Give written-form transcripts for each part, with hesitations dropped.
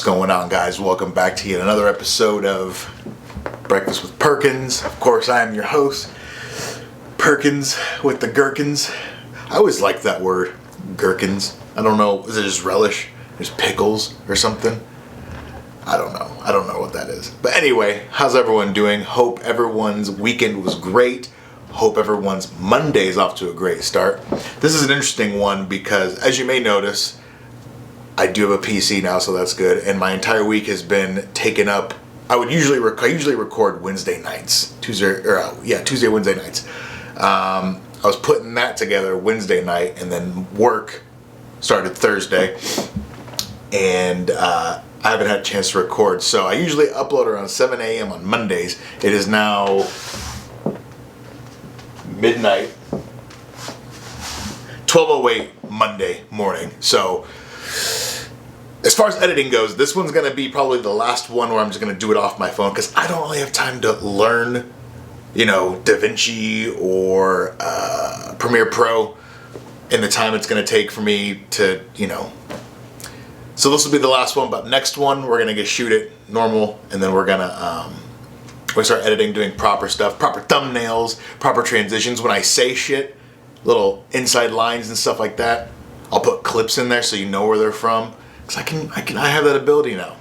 going on, guys? Welcome back to yet another episode of Breakfast with Perkins. Of course, I am your host, Perkins with the Gherkins. I always liked that word, gherkins. I don't know, is it just relish? Just pickles or something? I don't know. I don't know what that is. But anyway, how's everyone doing? Hope everyone's weekend was great. Hope everyone's Monday is off to a great start. This is an interesting one because, as you may notice, I do have a PC now, so that's good. And my entire week has been taken up. I usually record Wednesday nights, Tuesday, Wednesday nights. I was putting that together Wednesday night, and then work started Thursday, and I haven't had a chance to record. So I usually upload around 7 a.m. on Mondays. It is now midnight, 12:08 Monday morning. So as far as editing goes, this one's going to be probably the last one where I'm just going to do it off my phone because I don't really have time to learn, DaVinci or Premiere Pro in the time it's going to take for me to, So this will be the last one, but next one we're going to shoot it normal, and then we're going to start editing, doing proper stuff, proper thumbnails, proper transitions. When I say shit, little inside lines and stuff like that, I'll put clips in there so you know where they're from. Because I have that ability now.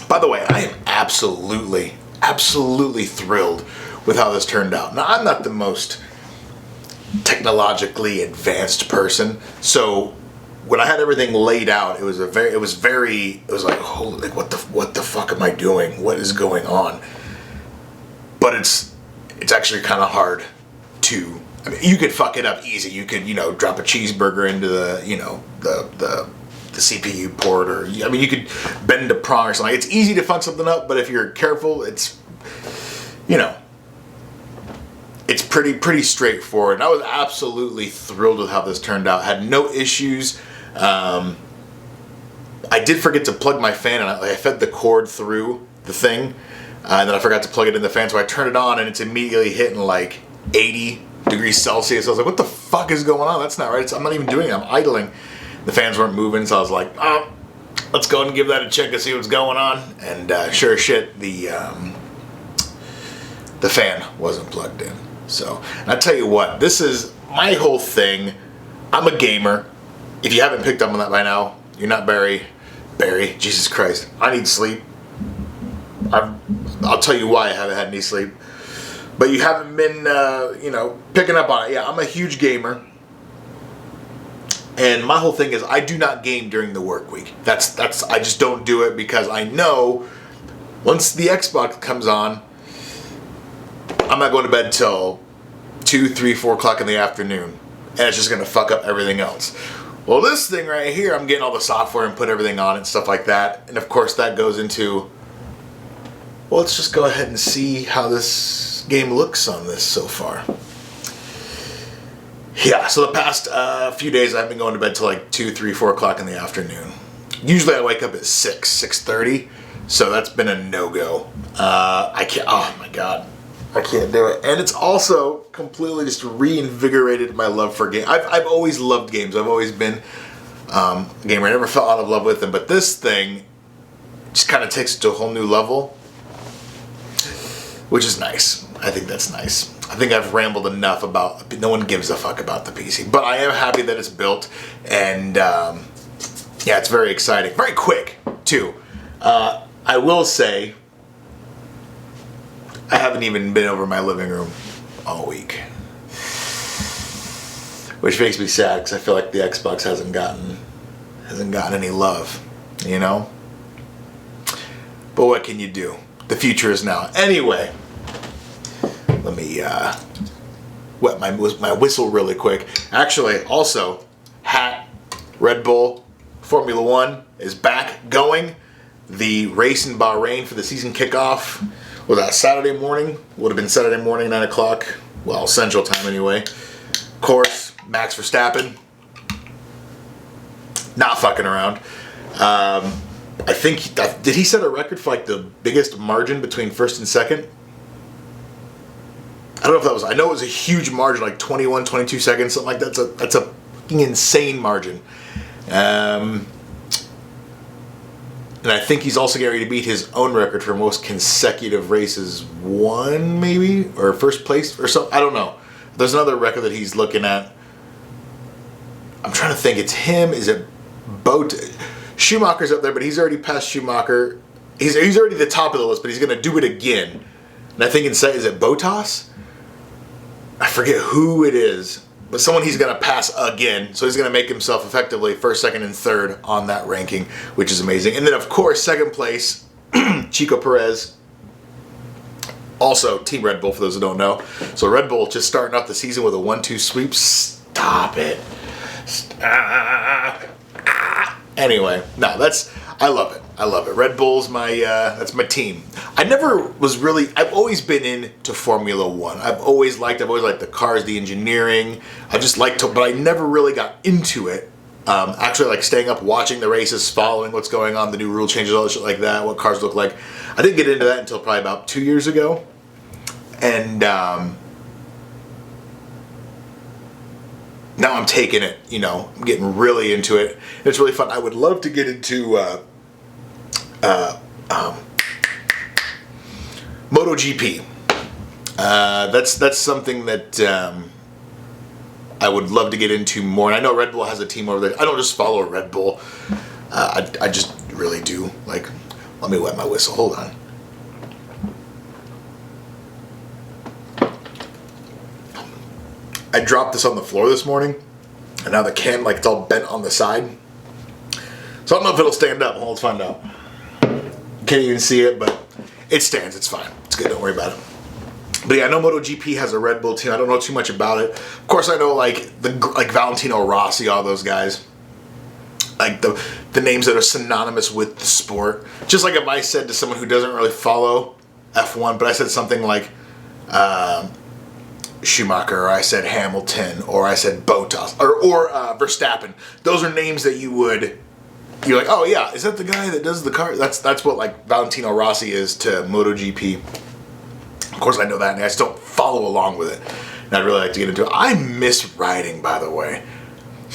By the way, I am absolutely thrilled with how this turned out. Now, I'm not the most technologically advanced person, so when I had everything laid out, it was like, holy, what the fuck am I doing? What is going on? But it's actually kind of hard to. I mean, you could fuck it up easy. You could, drop a cheeseburger into the CPU port, or you could bend a prong or something. It's easy to fuck something up, but if you're careful, it's it's pretty straightforward. And I was absolutely thrilled with how this turned out. Had no issues. I did forget to plug my fan, and I fed the cord through the thing, and then I forgot to plug it in the fan, so I turned it on, and it's immediately hitting like 80 degrees Celsius. I was like, what the fuck is going on? That's not right. I'm not even doing it. I'm idling. The fans weren't moving, so I was like, oh, let's go and give that a check and see what's going on. And sure as shit, the fan wasn't plugged in. So, and I tell you what, this is my whole thing. I'm a gamer. If you haven't picked up on that by now, you're not Barry. Jesus Christ, I need sleep. I'll tell you why I haven't had any sleep. But you haven't been, picking up on it. Yeah, I'm a huge gamer. And my whole thing is I do not game during the work week. I just don't do it because I know once the Xbox comes on, I'm not going to bed till 2, 3, 4 o'clock in the afternoon. And it's just going to fuck up everything else. Well, this thing right here, I'm getting all the software and put everything on and stuff like that. And of course that goes into, well, let's just go ahead and see how this game looks on this so far. Yeah, so the past few days I've been going to bed till like 2, 3, 4 o'clock in the afternoon. Usually I wake up at 6:30, so that's been a no-go. I can't, oh my god, I can't do it. And it's also completely just reinvigorated my love for games. I've always loved games. I've always been a gamer. I never fell out of love with them, but this thing just kind of takes it to a whole new level, which is nice. I think that's nice. I think I've rambled enough about, no one gives a fuck about the PC, but I am happy that it's built, and yeah, it's very exciting. Very quick, too. I will say, I haven't even been over my living room all week, which makes me sad because I feel like the Xbox hasn't gotten any love, But what can you do? The future is now. Anyway. Let me wet my whistle really quick. Actually, also, hat, Red Bull, Formula One is back going. The race in Bahrain for the season kickoff was that Saturday morning. Would have been Saturday morning, 9 o'clock. Well, Central Time anyway. Of course, Max Verstappen. Not fucking around. I think, did he set a record for like the biggest margin between first and second? I don't know if that was, I know it was a huge margin, like 21, 22 seconds, something like that. That's a fucking insane margin. And I think he's also getting ready to beat his own record for most consecutive races won, maybe? Or first place or something. I don't know. There's another record that he's looking at. I'm trying to think. It's him. Is it Schumacher's up there, but he's already passed Schumacher. He's already the top of the list, but he's going to do it again. And I think is it Bottas? I forget who it is. But someone he's going to pass again. So he's going to make himself effectively first, second, and third on that ranking, which is amazing. And then, of course, second place, Chico Perez. Also, Team Red Bull, for those who don't know. So Red Bull just starting off the season with a 1-2 sweep. Stop it. Stop. Anyway, no, I love it. I love it. Red Bull's that's my team. I've always been into Formula One. I've always liked the cars, the engineering. But I never really got into it. Actually, like staying up, watching the races, following what's going on, the new rule changes, all the shit like that, what cars look like. I didn't get into that until probably about 2 years ago. And now I'm taking it, I'm getting really into it. It's really fun. I would love to get into MotoGP. That's something that I would love to get into more. And I know Red Bull has a team over there. I don't just follow Red Bull. I just really do. Like, let me wet my whistle. Hold on. I dropped this on the floor this morning, and now the can, it's all bent on the side. So I don't know if it'll stand up. Well, let's find out. Can't even see it, but it stands. It's fine. It's good. Don't worry about it. But yeah, I know MotoGP has a Red Bull team. I don't know too much about it. Of course, I know like Valentino Rossi, all those guys. Like the names that are synonymous with the sport. Just like if I said to someone who doesn't really follow F1, but I said something like Schumacher, or I said Hamilton, or I said Bottas, or Verstappen. Those are names that you're like, oh yeah, is that the guy that does the car? That's what like Valentino Rossi is to MotoGP. Of course I know that, and I just don't follow along with it. And I'd really like to get into it. I miss riding, by the way.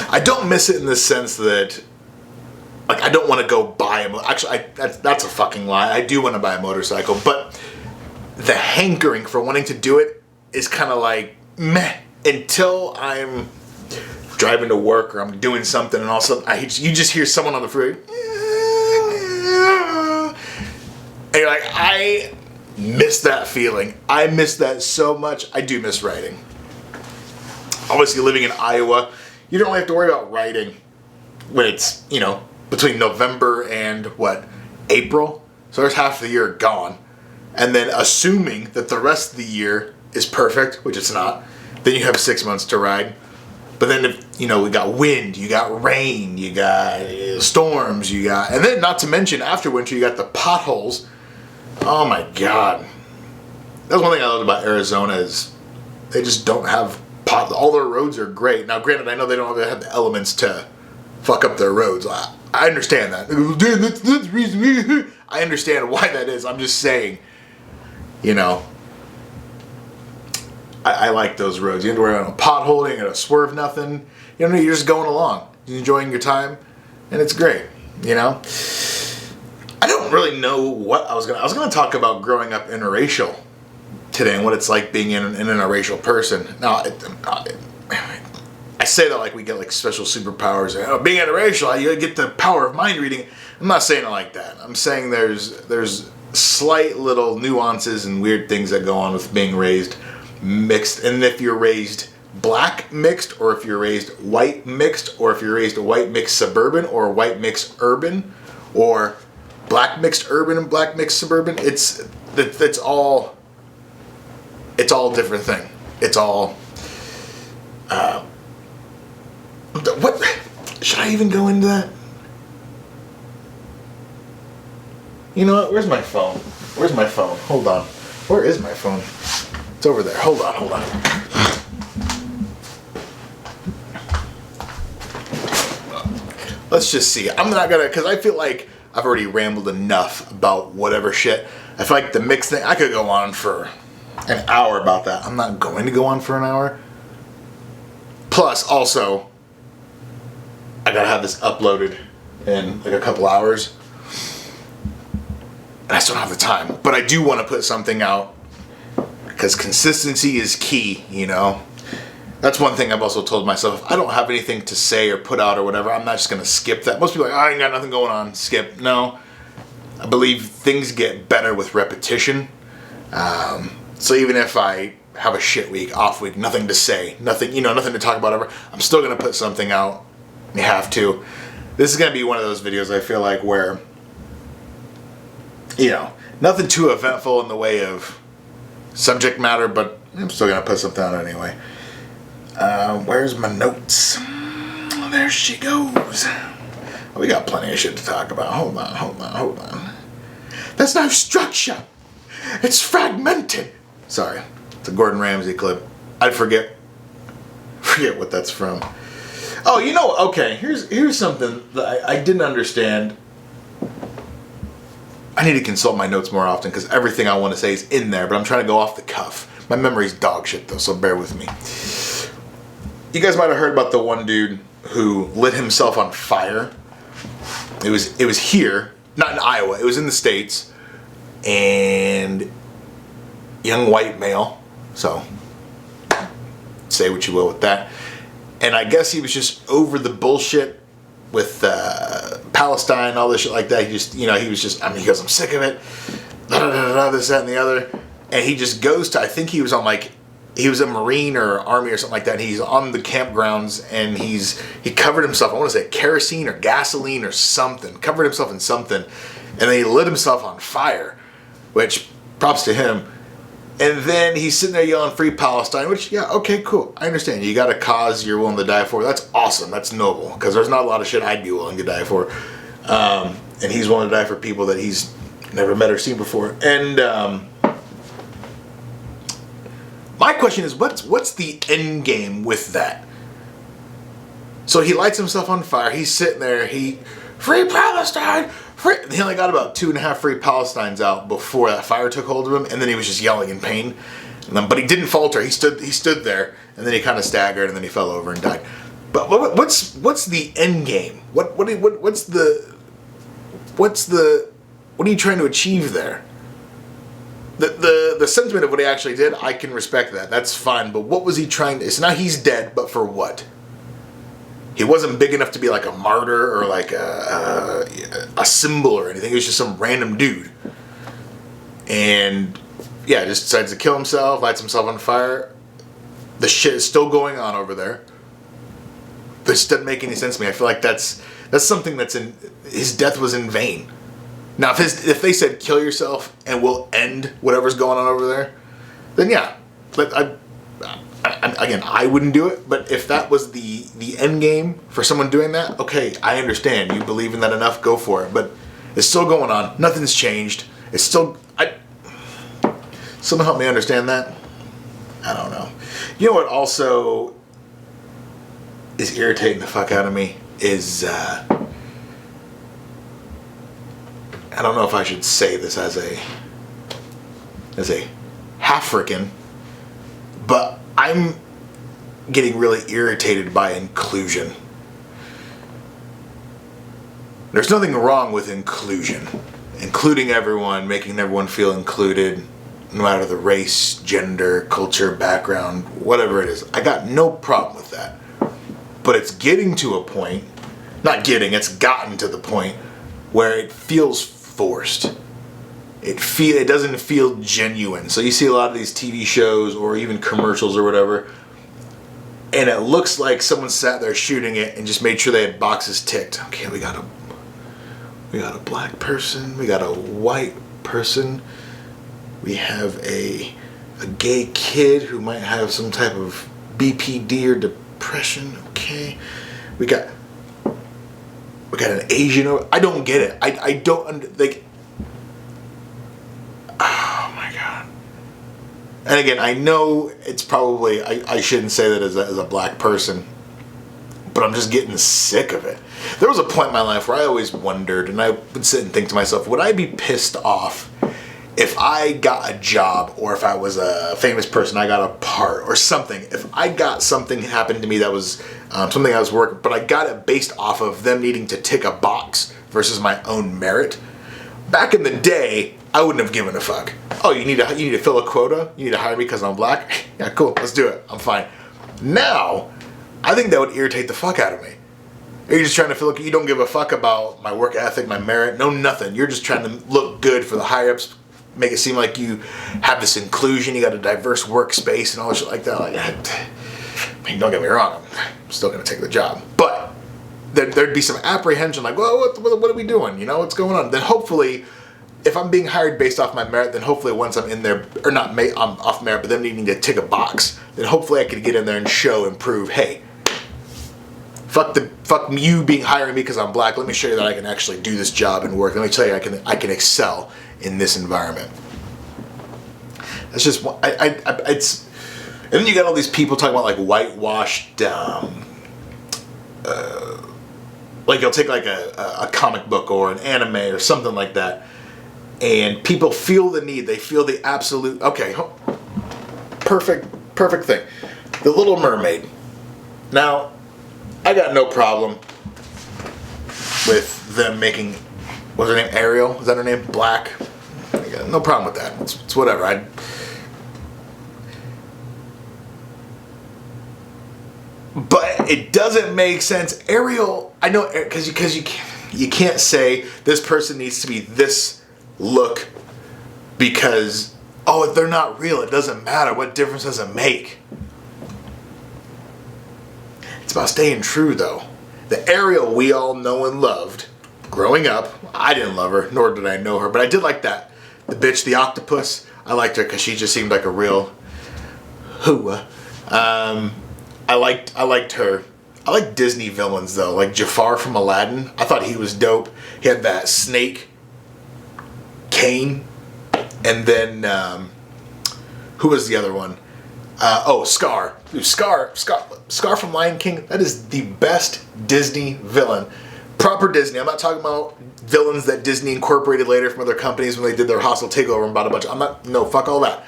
I don't miss it in the sense that, like, I don't want to go buy actually, that's a fucking lie. I do want to buy a motorcycle, but the hankering for wanting to do it is kind of like, meh, until I'm driving to work or I'm doing something and all of a sudden you just hear someone on the freeway, and you're like, I miss that feeling. I miss that so much. I do miss riding. Obviously, living in Iowa, you don't really have to worry about riding when it's, between November and April. So there's half the year gone. And then assuming that the rest of the year is perfect, which it's not, then you have 6 months to ride. But then if, we got wind, you got rain, you got storms, and then not to mention after winter, you got the potholes. Oh my God. That's one thing I loved about Arizona is they just don't have all their roads are great. Now, granted, I know they don't have the elements to fuck up their roads. I understand that. That's the reason. I understand why that is. I'm just saying, I like those roads. You don't have to worry about potholing, you don't have to swerve nothing. You're just going along. You're enjoying your time, and it's great, I don't really know what I was gonna talk about growing up interracial today and what it's like being an interracial person. Now, I say that like we get like special superpowers. Being interracial, you get the power of mind reading. I'm not saying it like that. I'm saying there's slight little nuances and weird things that go on with being raised mixed. And if you're raised black mixed, or if you're raised white mixed, or if you're raised white mixed suburban, or white mixed urban, or black mixed urban and black mixed suburban, it's all different thing. It's all what should I even go into that? You know what? Where's my phone? Hold on. Where is my phone? It's over there. Hold on. Let's just see. I'm not gonna, because I feel like I've already rambled enough about whatever shit. I feel like the mix thing, I could go on for an hour about that. I'm not going to go on for an hour. Plus, also, I gotta have this uploaded in like a couple hours. And I still don't have the time. But I do want to put something out because consistency is key, you know. That's one thing I've also told myself. If I don't have anything to say or put out or whatever, I'm not just going to skip that. Most people are like, I ain't got nothing going on. Skip. No. I believe things get better with repetition. So even if I have a shit week, off week, nothing to say, nothing to talk about ever, I'm still going to put something out. You have to. This is going to be one of those videos I feel like where, nothing too eventful in the way of subject matter, but I'm still going to put something out anyway. Where's my notes? Oh, there she goes. We got plenty of shit to talk about. Hold on. There's no structure. It's fragmented. Sorry. It's a Gordon Ramsay clip. I'd forget what that's from. Oh, okay. Here's something that I didn't understand. I need to consult my notes more often because everything I want to say is in there, but I'm trying to go off the cuff. My memory's dog shit though, so bear with me. You guys might have heard about the one dude who lit himself on fire. It was here, not in Iowa. It was in the States, and young white male. So say what you will with that. And I guess he was just over the bullshit with Palestine, all this shit like that. He goes, I'm sick of it. This, that, and the other. And he just goes to, I think he was a Marine or Army or something like that. And he's on the campgrounds and he covered himself, I want to say kerosene or gasoline or something. Covered himself in something. And then he lit himself on fire, which props to him. And then he's sitting there yelling free Palestine, which, yeah, okay, cool. I understand. You got a cause you're willing to die for. That's awesome. That's noble. Because there's not a lot of shit I'd be willing to die for. And he's willing to die for people that he's never met or seen before. And my question is, what's the end game with that? So he lights himself on fire. He's sitting there. Free Palestine! He only got about 2.5 free Palestines out before that fire took hold of him, and then he was just yelling in pain. But he didn't falter. He stood there, and then he kind of staggered, and then he fell over and died. But what's the end game? What are you trying to achieve there? The sentiment of what he actually did, I can respect that. That's fine. But what was he trying to? So now he's dead, but for what? He wasn't big enough to be like a martyr or like a symbol or anything. He was just some random dude. And yeah, just decides to kill himself, lights himself on fire. The shit is still going on over there. This doesn't make any sense to me. I feel like that's something his death was in vain. Now, if they said kill yourself and we'll end whatever's going on over there, then yeah. But again, I wouldn't do it. But if that was the end game for someone doing that, okay, I understand. You believe in that enough, go for it. But it's still going on. Nothing's changed. It's still. Someone help me understand that. I don't know. You know what also is irritating the fuck out of me is. I don't know if I should say this as a African, but I'm getting really irritated by inclusion. There's nothing wrong with inclusion. Including everyone, making everyone feel included, no matter the race, gender, culture, background, whatever it is. I got no problem with that. But it's getting to a point, it's gotten to the point where it feels forced. It doesn't feel genuine. So you see a lot of these TV shows or even commercials or whatever, and it looks like someone sat there shooting it and just made sure they had boxes ticked. Okay, we got a black person, we got a white person, we have a gay kid who might have some type of BPD or depression. Okay, we got an Asian. I don't get it. I don't like. Oh my god. And again, I know it's probably I shouldn't say that as a black person, but I'm just getting sick of it. There was a point in my life where I always wondered, and I would sit and think to myself, would I be pissed off if I got a job, or if I was a famous person, I got a part or something? If I got something happen to me that was something I was working, but I got it based off of them needing to tick a box versus my own merit. Back in the day, I wouldn't have given a fuck. Oh, you need to fill a quota? You need to hire me because I'm black? Yeah, cool. Let's do it. I'm fine. Now, I think that would irritate the fuck out of me. You're just trying to feel like you don't give a fuck about my work ethic, my merit, no nothing. You're just trying to look good for the higher ups, make it seem like you have this inclusion, you got a diverse workspace and all shit like that. Like, I mean, don't get me wrong, I'm still gonna take the job, but there'd be some apprehension, like, well, what are we doing? You know, what's going on? Then hopefully, if I'm being hired based off my merit, then hopefully once I'm in there, or not, I'm off merit, but them needing to tick a box, then hopefully I could get in there and show and prove, hey, fuck you being hiring me because I'm black. Let me show you that I can actually do this job and work. Let me tell you I can excel in this environment. That's just it's. And then you got all these people talking about like whitewashed. Like you'll take like a comic book or an anime or something like that, and people feel the need. They feel the absolute. Okay, perfect thing. The Little Mermaid. Now, I got no problem with them making, what's her name, Ariel? Is that her name? Black? I got no problem with that. It's whatever. But it doesn't make sense. Ariel, I know, because you can't say this person needs to be this look because, oh, if they're not real, it doesn't matter. What difference does it make? It's about staying true, though. The Ariel we all know and loved growing up. I didn't love her, nor did I know her, but I did like that. The bitch, the octopus. I liked her because she just seemed like a real hooah. I liked her. I like Disney villains though, like Jafar from Aladdin. I thought he was dope. He had that snake cane, and then who was the other one? Scar. Dude, Scar from Lion King. That is the best Disney villain. Proper Disney. I'm not talking about villains that Disney incorporated later from other companies when they did their hostile takeover and bought a bunch. Fuck all that.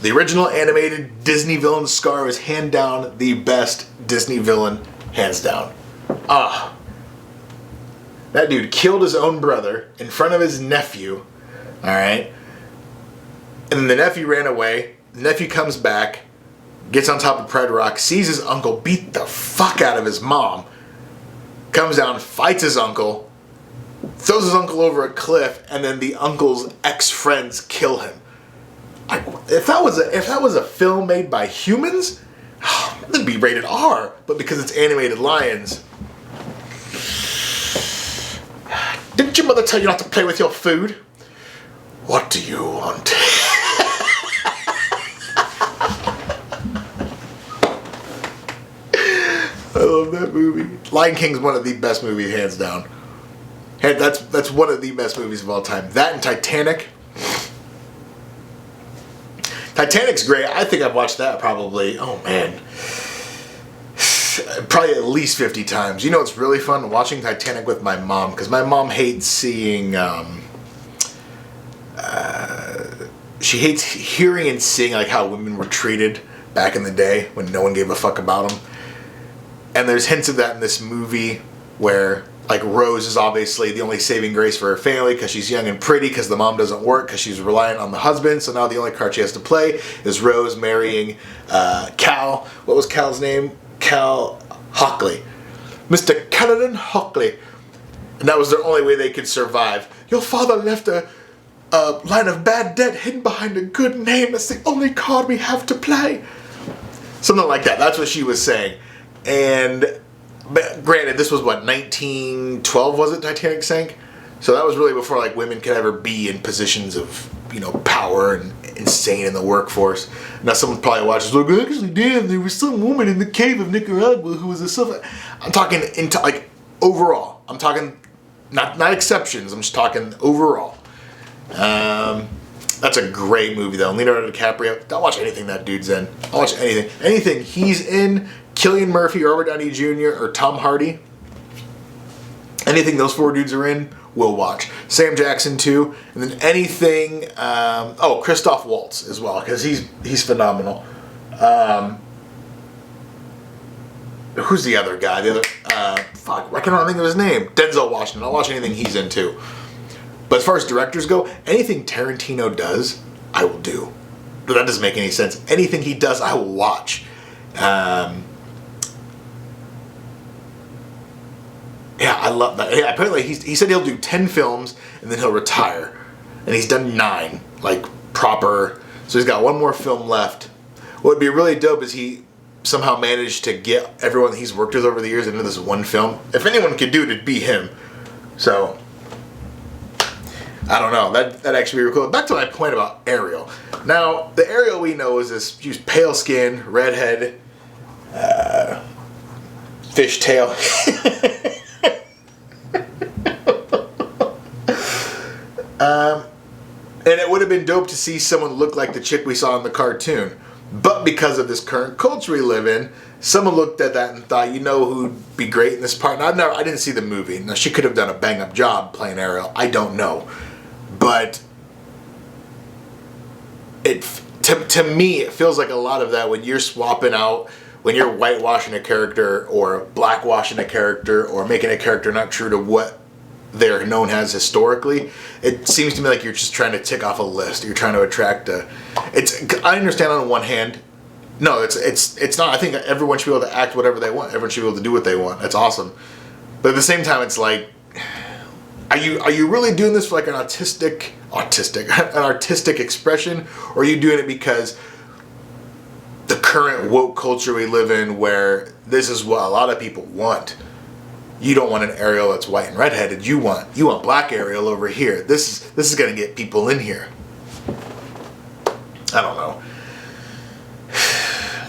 The original animated Disney villain Scar is hand down the best Disney villain, hands down. That dude killed his own brother in front of his nephew. All right, and then the nephew ran away. The nephew comes back. Gets on top of Pride Rock, sees his uncle beat the fuck out of his mom, comes down, fights his uncle, throws his uncle over a cliff, and then the uncle's ex-friends kill him. If that was a film made by humans, it'd be rated R, but because it's animated lions. Didn't your mother tell you not to play with your food? What do you want? I love that movie. Lion King's one of the best movies, hands down. And that's one of the best movies of all time. That and Titanic. Titanic's great. I think I've watched that probably, probably at least 50 times. You know it's really fun? Watching Titanic with my mom, because my mom hates seeing, she hates hearing and seeing like how women were treated back in the day when no one gave a fuck about them. And there's hints of that in this movie where, like, Rose is obviously the only saving grace for her family because she's young and pretty because the mom doesn't work because she's reliant on the husband. So now the only card she has to play is Rose marrying Cal. What was Cal's name? Cal Hockley. Mr. Caledon Hockley. And that was their only way they could survive. Your father left a line of bad debt hidden behind a good name. That's the only card we have to play. Something like that. That's what she was saying. And granted, this was what, 1912 was it Titanic sank? So that was really before like women could ever be in positions of, you know, power and insane in the workforce. Now someone probably watches like, actually, damn, there was some woman in the cave of Nicaragua who was a suffer. I'm talking into like overall. I'm talking not exceptions. I'm just talking overall. That's a great movie though. Leonardo DiCaprio. Don't watch anything that dude's in. I'll watch anything. Anything he's in. Cillian Murphy, Robert Downey Jr., or Tom Hardy. Anything those four dudes are in, we'll watch. Sam Jackson too, and then anything. Christoph Waltz as well because he's phenomenal. Who's the other guy? The other I cannot think of his name. Denzel Washington. I'll watch anything he's in too. But as far as directors go, anything Tarantino does, I will do. But that doesn't make any sense. Anything he does, I will watch. Yeah, I love that. Yeah, apparently he said he'll do 10 films and then he'll retire. And he's done 9, like proper. So he's got one more film left. What would be really dope is he somehow managed to get everyone that he's worked with over the years into this one film. If anyone could do it, it'd be him. So, I don't know. That'd actually be really cool. Back to my point about Ariel. Now, the Ariel we know is this, she's pale skin, redhead, fishtail. And it would have been dope to see someone look like the chick we saw in the cartoon. But because of this current culture we live in, someone looked at that and thought, you know who'd be great in this part? And I didn't see the movie. Now, she could have done a bang-up job playing Ariel. I don't know. But to me, it feels like a lot of that when you're swapping out, when you're whitewashing a character or blackwashing a character or making a character not true to what they're known as historically, it seems to me like you're just trying to tick off a list. You're trying to attract I understand on one hand, no, it's not. I think everyone should be able to act whatever they want. Everyone should be able to do what they want. That's awesome. But at the same time, it's like, are you really doing this for like an artistic expression, or are you doing it because the current woke culture we live in, where this is what a lot of people want? You don't want an Ariel that's white and redheaded. You want black Ariel over here. This is gonna get people in here. I don't know.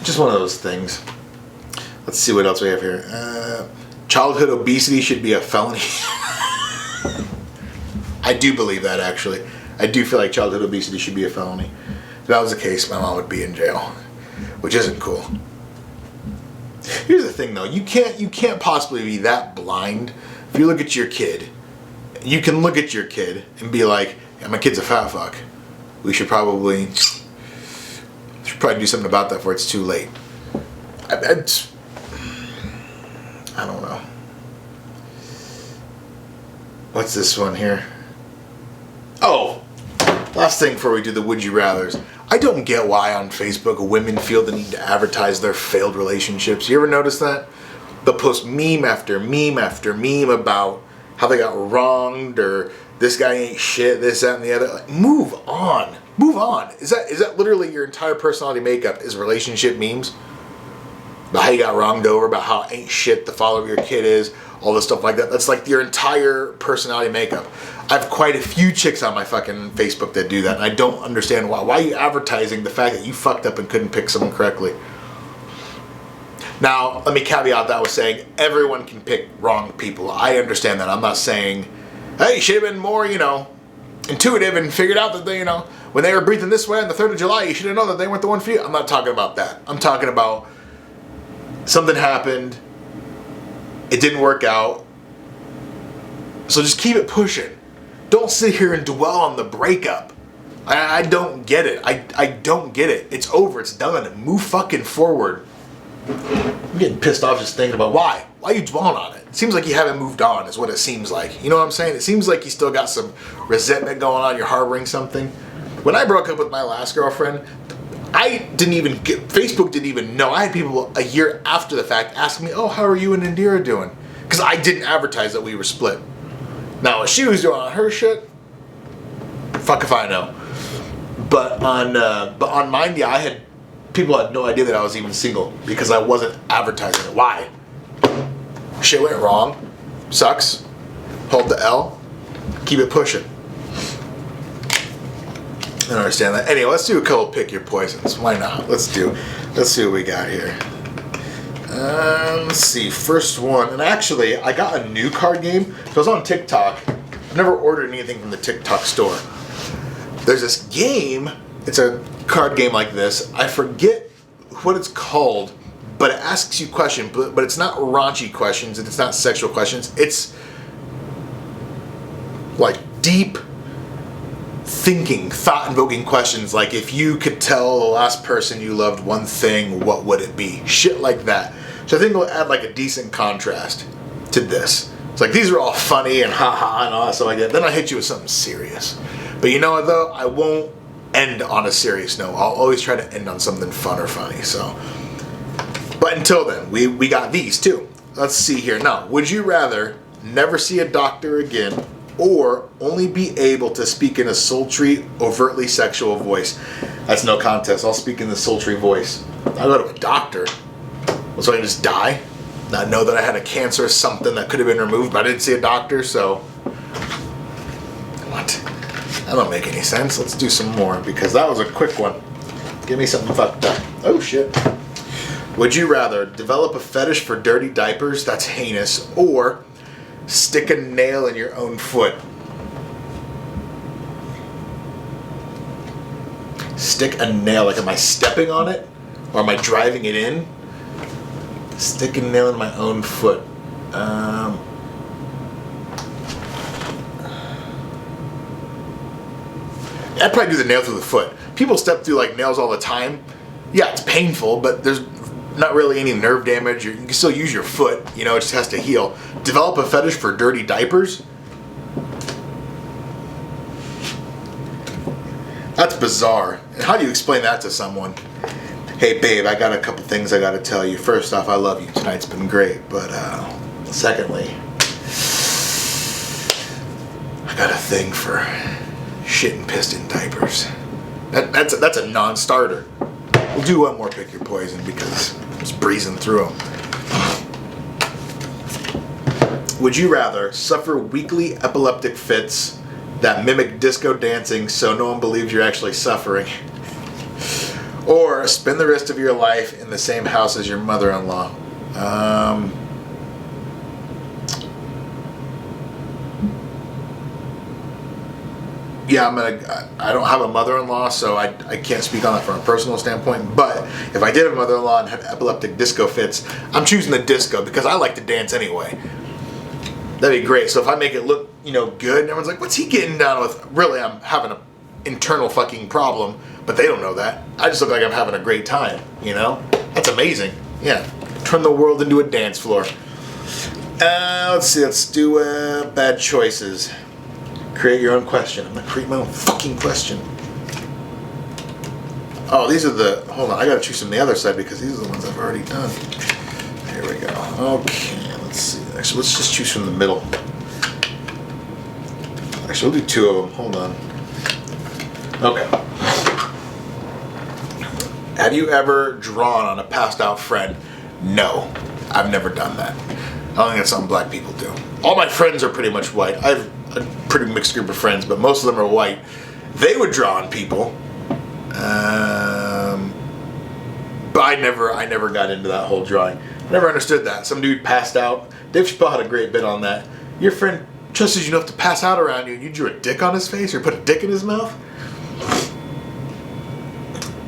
Just one of those things. Let's see what else we have here. Childhood obesity should be a felony. I do believe that, actually. I do feel like childhood obesity should be a felony. If that was the case, my mom would be in jail, which isn't cool. Here's the thing, though. You can't possibly be that blind. If you look at your kid, you can look at your kid and be like, yeah, my kid's a fat fuck. We should probably do something about that before it's too late. I don't know. What's this one here? Oh, last thing before we do the would you rathers. I don't get why on Facebook women feel the need to advertise their failed relationships. You ever notice that? They'll post meme after meme after meme about how they got wronged, or this guy ain't shit, this, that, and the other. Like, move on. Move on. Is that literally your entire personality makeup is relationship memes? About how you got wronged over, about how ain't shit the father of your kid is, all this stuff like that. That's like your entire personality makeup. I have quite a few chicks on my fucking Facebook that do that, and I don't understand why. Why are you advertising the fact that you fucked up and couldn't pick someone correctly? Now, let me caveat that with saying everyone can pick wrong people. I understand that. I'm not saying, hey, you should have been more, intuitive and figured out that they, when they were breathing this way on the 3rd of July, you should have known that they weren't the one for you. I'm not talking about that. I'm talking about something happened, it didn't work out, so just keep it pushing. Don't sit here and dwell on the breakup. I don't get it. I don't get it. It's over. It's done. Move fucking forward. I'm getting pissed off just thinking about why. Why are you dwelling on it? It seems like you haven't moved on is what it seems like. You know what I'm saying? It seems like you still got some resentment going on. You're harboring something. When I broke up with my last girlfriend, Facebook didn't even know. I had people a year after the fact asking me, oh, how are you and Indira doing? Because I didn't advertise that we were split. Now, what she was doing on her shit, fuck if I know. But on mine, yeah, people had no idea that I was even single because I wasn't advertising it. Why? Shit went wrong. Sucks. Hold the L. Keep it pushing. I don't understand that. Anyway, let's do a couple pick your poisons. Why not? Let's see what we got here. Let's see. First one, and actually, I got a new card game. So I was on TikTok. I've never ordered anything from the TikTok store. There's this game. It's a card game like this. I forget what it's called, but it asks you questions. But it's not raunchy questions, and it's not sexual questions. It's like deep thinking, thought-invoking questions, like if you could tell the last person you loved one thing, what would it be? Shit like that. So I think it'll add like a decent contrast to this. It's like, these are all funny and haha and all that stuff like that. Then I hit you with something serious. But you know what, though? I won't end on a serious note. I'll always try to end on something fun or funny. So, but until then, we got these too. Let's see here. Now, would you rather never see a doctor again or only be able to speak in a sultry, overtly sexual voice? That's no contest. I'll speak in the sultry voice. I'll go to a doctor. So I can just die? Not know that I had a cancer or something that could have been removed, but I didn't see a doctor, so... What? That don't make any sense. Let's do some more, because that was a quick one. Give me something fucked up. Oh, shit. Would you rather develop a fetish for dirty diapers? That's heinous. Or stick a nail in your own foot? Stick a nail. Like, am I stepping on it? Or am I driving it in? Stick a nail in my own foot. I'd probably do the nail through the foot. People step through like nails all the time. Yeah, it's painful, but there's not really any nerve damage. You can still use your foot. You know, it just has to heal. Develop a fetish for dirty diapers? That's bizarre. And how do you explain that to someone? Hey babe, I got a couple things I gotta tell you. First off, I love you. Tonight's been great. But secondly, I got a thing for shit and pissed in diapers. That's a non-starter. We'll do one more pick your poison because I'm just breezing through them. Would you rather suffer weekly epileptic fits that mimic disco dancing so no one believes you're actually suffering? Or spend the rest of your life in the same house as your mother-in-law? Yeah, I don't have a mother-in-law, so I can't speak on that from a personal standpoint. But if I did have a mother-in-law and had epileptic disco fits, I'm choosing the disco because I like to dance anyway. That'd be great. So if I make it look, good, and everyone's like, what's he getting down with? Really, I'm having an internal fucking problem, but they don't know that. I just look like I'm having a great time, That's amazing. Yeah. Turn the world into a dance floor. Let's see. Let's do bad choices. Create your own question. I'm gonna create my own fucking question. Oh, these are hold on, I gotta choose from the other side because these are the ones I've already done. Here we go. Okay, let's see. Actually, let's just choose from the middle. Actually, we'll do two of them. Hold on. Okay. Have you ever drawn on a passed out friend? No, I've never done that. I don't think that's something black people do. All my friends are pretty much white. I have a pretty mixed group of friends, but most of them are white. They would draw on people, but I never got into that whole drawing. Never understood that. Some dude passed out. Dave Chappelle had a great bit on that. Your friend trusted you enough to pass out around you, and you drew a dick on his face or put a dick in his mouth.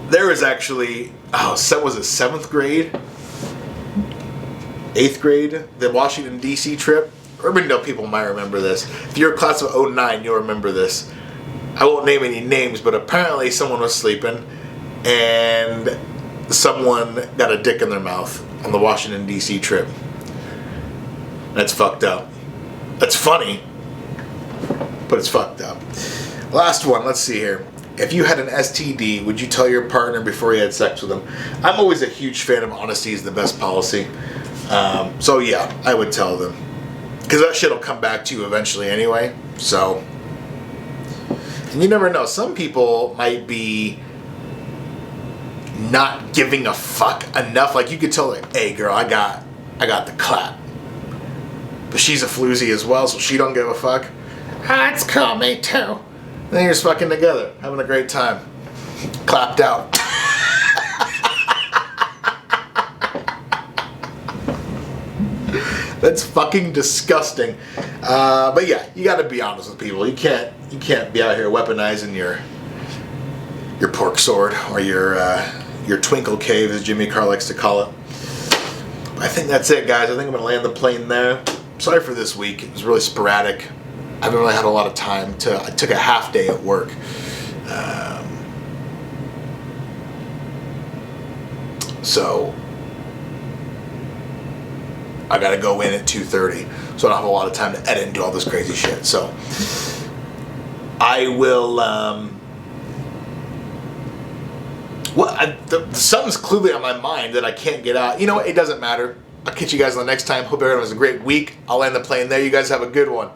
There was actually, was it 7th grade? 8th grade? The Washington, D.C. trip? Urban people might remember this. If you're a class of 09, you'll remember this. I won't name any names, but apparently someone was sleeping and someone got a dick in their mouth on the Washington, D.C. trip. That's fucked up. That's funny, but it's fucked up. Last one, let's see here. If you had an STD, would you tell your partner before you had sex with them? I'm always a huge fan of honesty is the best policy. So yeah, I would tell them. Because that shit will come back to you eventually anyway. So, and you never know. Some people might be not giving a fuck enough. Like you could tell, like, hey girl, I got the clap. But she's a floozy as well, so she don't give a fuck. It's cool, me too. Then you're just fucking together, having a great time. Clapped out. That's fucking disgusting. But yeah, you got to be honest with people. You can't be out here weaponizing your pork sword or your twinkle cave, as Jimmy Carr likes to call it. I think that's it, guys. I think I'm gonna land the plane there. Sorry for this week. It was really sporadic. I haven't really had a lot of time I took a half day at work. I gotta go in at 2:30, so I don't have a lot of time to edit and do all this crazy shit. So I will. Something's clearly on my mind that I can't get out. You know what? It doesn't matter. I'll catch you guys on the next time. Hope everyone has a great week. I'll end the plane there. You guys have a good one.